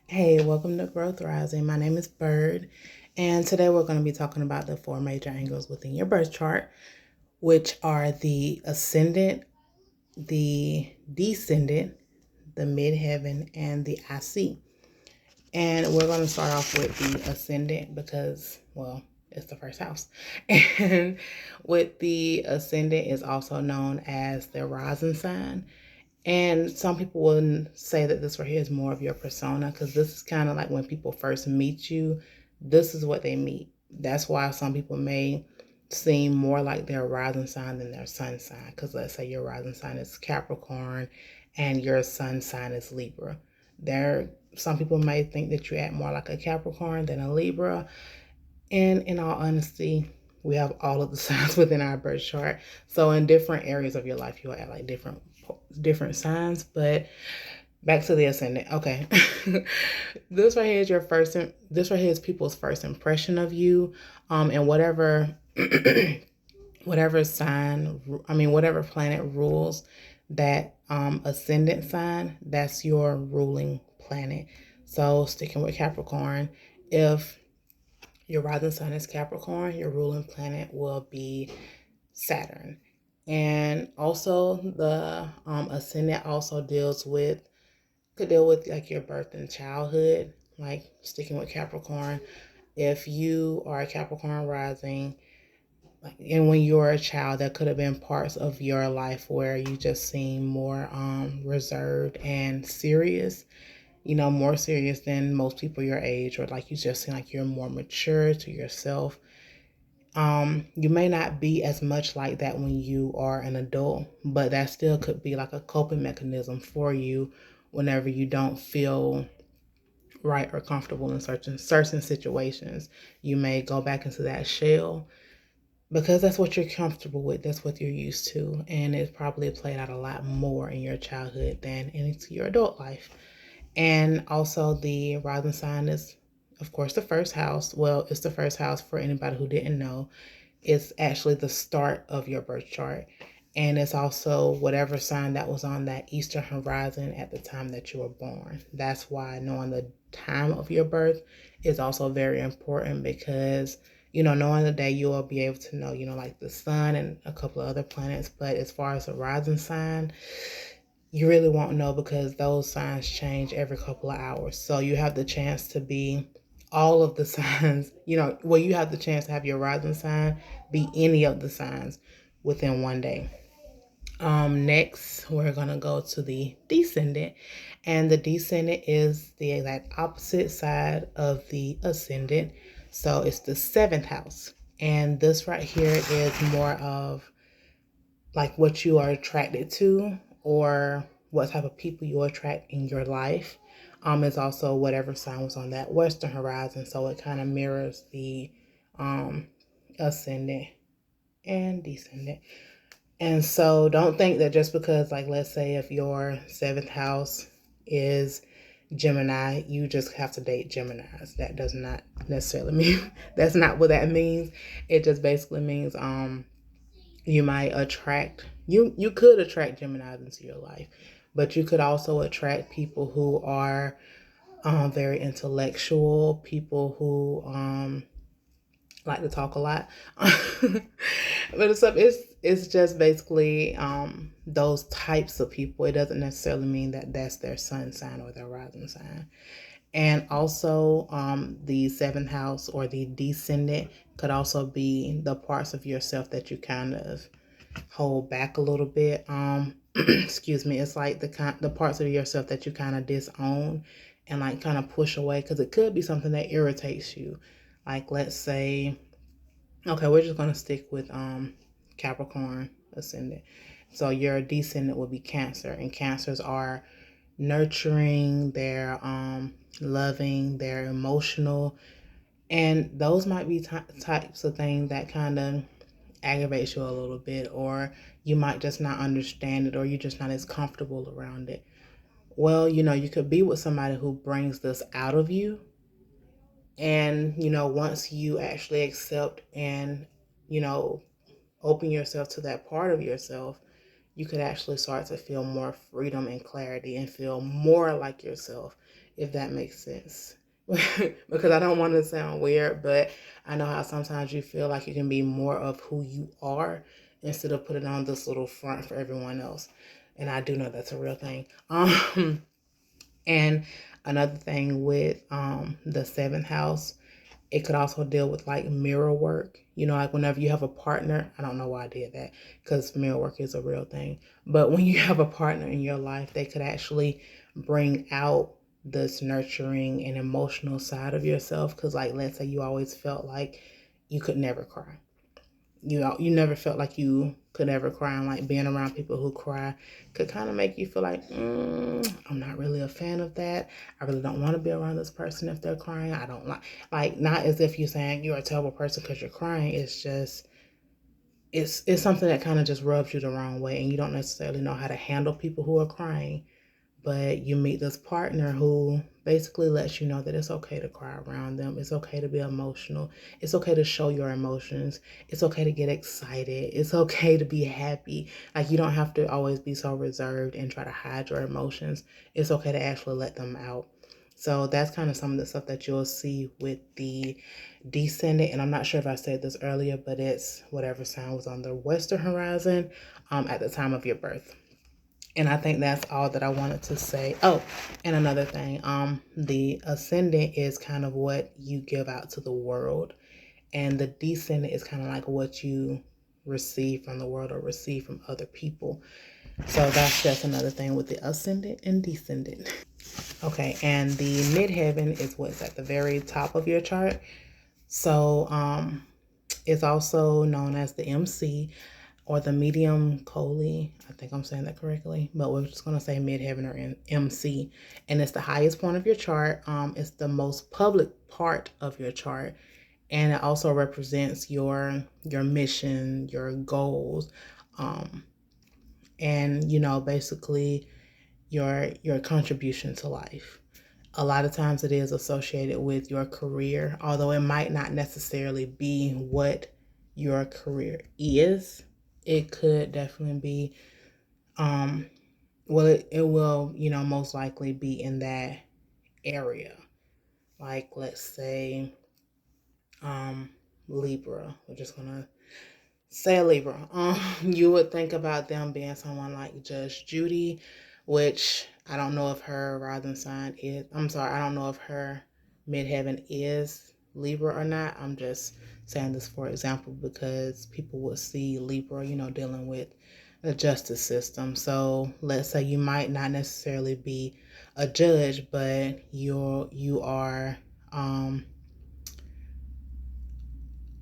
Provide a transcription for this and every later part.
Hey, welcome to Growth Rising. My name is Bird, and today we're going to be talking about the four major angles within your birth chart, which are the ascendant, the descendant, the midheaven, and the IC. And we're going to start off with the ascendant because, well, it's the first house. And with the ascendant is also known as the rising sign. And some people wouldn't say that this right here is more of your persona because this is kind of like when people first meet you, this is what they meet. That's why some people may seem more like their rising sign than their sun sign. Because let's say your rising sign is Capricorn and your sun sign is Libra. Some people may think that you act more like a Capricorn than a Libra. And in all honesty, we have all of the signs within our birth chart. So in different areas of your life, you'll act like different signs. But back to the ascendant. Okay. This right here is this right here is people's first impression of you. And whatever whatever sign, whatever planet rules that ascendant sign, that's your ruling planet. So sticking with Capricorn, if your rising sign is Capricorn, your ruling planet will be Saturn. And also the ascendant also could deal with like your birth and childhood, like sticking with Capricorn. If you are a Capricorn rising, and when you were a child, there could have been parts of your life where you just seem more reserved and serious, more serious than most people your age, or like you just seem like you're more mature to yourself. You may not be as much like that when you are an adult, but that still could be like a coping mechanism for you whenever you don't feel right or comfortable in certain situations. You may go back into that shell because that's what you're comfortable with, that's what you're used to, and it's probably played out a lot more in your childhood than into your adult life. And also the rising sign is, of course, the first house. Well, it's the first house for anybody who didn't know. It's actually the start of your birth chart. And it's also whatever sign that was on that eastern horizon at the time that you were born. That's why knowing the time of your birth is also very important because, knowing the day you will be able to know, like the sun and a couple of other planets. But as far as the rising sign, you really won't know because those signs change every couple of hours. So you have the chance to be all of the signs, you have the chance to have your rising sign be any of the signs within one day. Next, we're going to go to the descendant. And the descendant is the exact opposite side of the ascendant. So it's the seventh house. And this right here is more of like what you are attracted to or what type of people you attract in your life. Is also whatever sign was on that western horizon. So it kind of mirrors the um, ascendant and descendant. And so don't think that just because, like, let's say if your seventh house is Gemini, you just have to date Geminis. That does not necessarily mean that's not what that means. It just basically means you might you could attract Geminis into your life, but you could also attract people who are very intellectual, people who like to talk a lot. But it's just basically those types of people. It doesn't necessarily mean that that's their sun sign or their rising sign. And also, the seventh house or the descendant could also be the parts of yourself that you kind of hold back a little bit. Excuse me. It's like the parts of yourself that you kind of disown and like kind of push away because it could be something that irritates you. Like let's say, okay, we're just gonna stick with Capricorn ascendant. So your descendant will be Cancer, and Cancers are nurturing, they're loving, they're emotional, and those might be types of things that kind of aggravates you a little bit, or you might just not understand it, or you're just not as comfortable around it. Well, you could be with somebody who brings this out of you, and once you actually accept and you know open yourself to that part of yourself, you could actually start to feel more freedom and clarity and feel more like yourself if that makes sense. Because I don't want to sound weird, but I know how sometimes you feel like you can be more of who you are instead of putting on this little front for everyone else. And I do know that's a real thing. And another thing with the seventh house, it could also deal with like mirror work. You know, like whenever you have a partner, I don't know why I did that because mirror work is a real thing. But when you have a partner in your life, they could actually bring out this nurturing and emotional side of yourself. Because, like, let's say you always felt like you could never cry. You never felt like you could ever cry, and like being around people who cry could kind of make you feel like I'm not really a fan of that. I really don't want to be around this person if they're crying. I don't like not as if you're saying you're a terrible person because you're crying. It's just it's something that kind of just rubs you the wrong way, and you don't necessarily know how to handle people who are crying. But you meet this partner who basically lets you know that it's okay to cry around them. It's okay to be emotional. It's okay to show your emotions. It's okay to get excited. It's okay to be happy. Like, you don't have to always be so reserved and try to hide your emotions. It's okay to actually let them out. So that's kind of some of the stuff that you'll see with the descendant. And I'm not sure if I said this earlier, but it's whatever sign was on the western horizon at the time of your birth. And I think that's all that I wanted to say. Oh, and another thing, the ascendant is kind of what you give out to the world, and the descendant is kind of like what you receive from the world or receive from other people. So that's just another thing with the ascendant and descendant. Okay, and the midheaven is what's at the very top of your chart. So it's also known as the MC or the medium Coley. I think I'm saying that correctly, but we're just going to say midheaven or MC. And it's the highest point of your chart. It's the most public part of your chart. And it also represents your mission, your goals, and basically your contribution to life. A lot of times it is associated with your career, although it might not necessarily be what your career is. It could definitely be, well, it will, most likely be in that area. Like, let's say, Libra. We're just going to say Libra. You would think about them being someone like Judge Judy, which I don't know if her rising sign is. I'm sorry, I don't know if her midheaven is Libra or not. I'm just saying this for example because people would see Libra, dealing with the justice system. So let's say you might not necessarily be a judge, but you are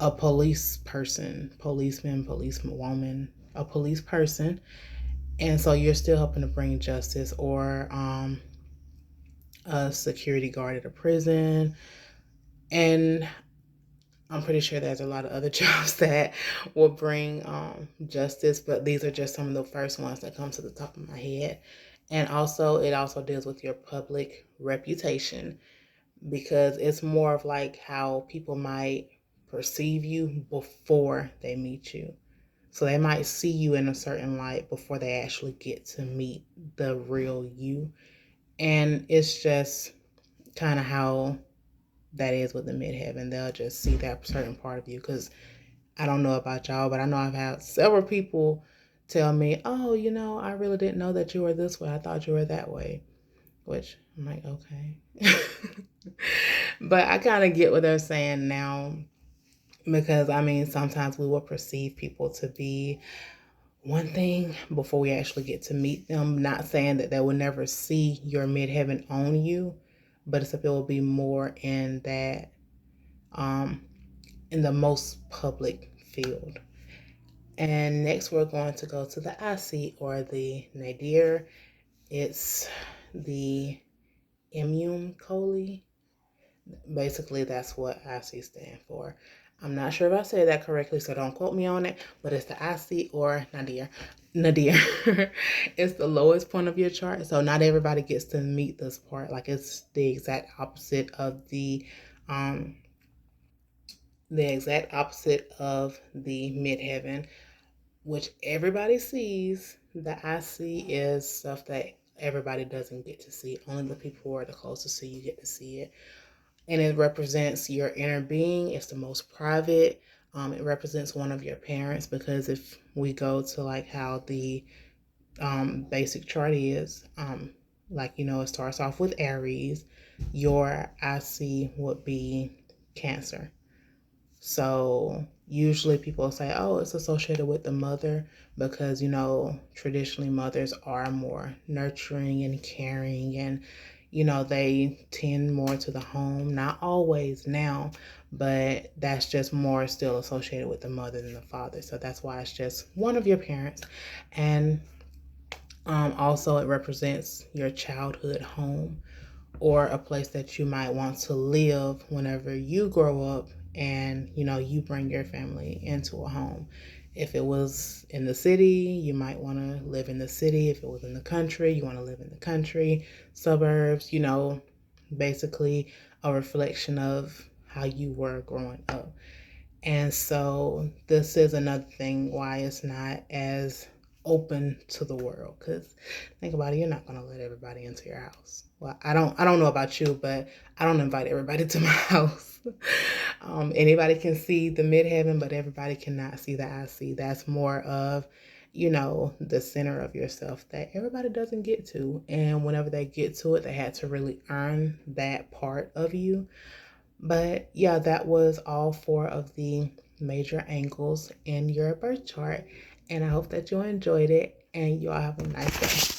a police person, policeman, policewoman, a police person, and so you're still helping to bring justice, or a security guard at a prison. And I'm pretty sure there's a lot of other jobs that will bring justice, but these are just some of the first ones that come to the top of my head. And also, it also deals with your public reputation, because it's more of like how people might perceive you before they meet you. So they might see you in a certain light before they actually get to meet the real you. And it's just kind of how that is with the midheaven. They'll just see that certain part of you. Because I don't know about y'all, but I know I've had several people tell me, oh, I really didn't know that you were this way. I thought you were that way. Which I'm like, okay. But I kind of get what they're saying now, because sometimes we will perceive people to be one thing before we actually get to meet them. Not saying that they will never see your midheaven on you, but it's if it will be more in that, in the most public field. And next we're going to go to the IC or the nadir. It's the immune coli. Basically, that's what IC stand for. I'm not sure if I said that correctly, so don't quote me on it, but it's the IC or nadir. Nadir. It's the lowest point of your chart, so not everybody gets to meet this part. Like, it's the exact opposite of the midheaven, which everybody sees. The IC is stuff that everybody doesn't get to see it. Only the people who are the closest to you get to see it. And it represents your inner being. It's the most private. It represents one of your parents, because if we go to like how the basic chart is, it starts off with Aries. Your IC would be Cancer. So usually people say, oh, it's associated with the mother, because, traditionally mothers are more nurturing and caring, and, they tend more to the home. Not always now, but that's just more still associated with the mother than the father. So that's why it's just one of your parents. And also it represents your childhood home, or a place that you might want to live whenever you grow up and you bring your family into a home. If it was in the city, you might want to live in the city. If it was in the country, you want to live in the country. Suburbs, basically a reflection of how you were growing up. And so this is another thing why it's not as open to the world. Because think about it, you're not going to let everybody into your house. Well, I don't know about you, but I don't invite everybody to my house. Anybody can see the midheaven, but everybody cannot see the IC. That's more of, the center of yourself that everybody doesn't get to. And whenever they get to it, they had to really earn that part of you. But yeah, that was all 4 of the major angles in your birth chart. And I hope that you enjoyed it, and you all have a nice day.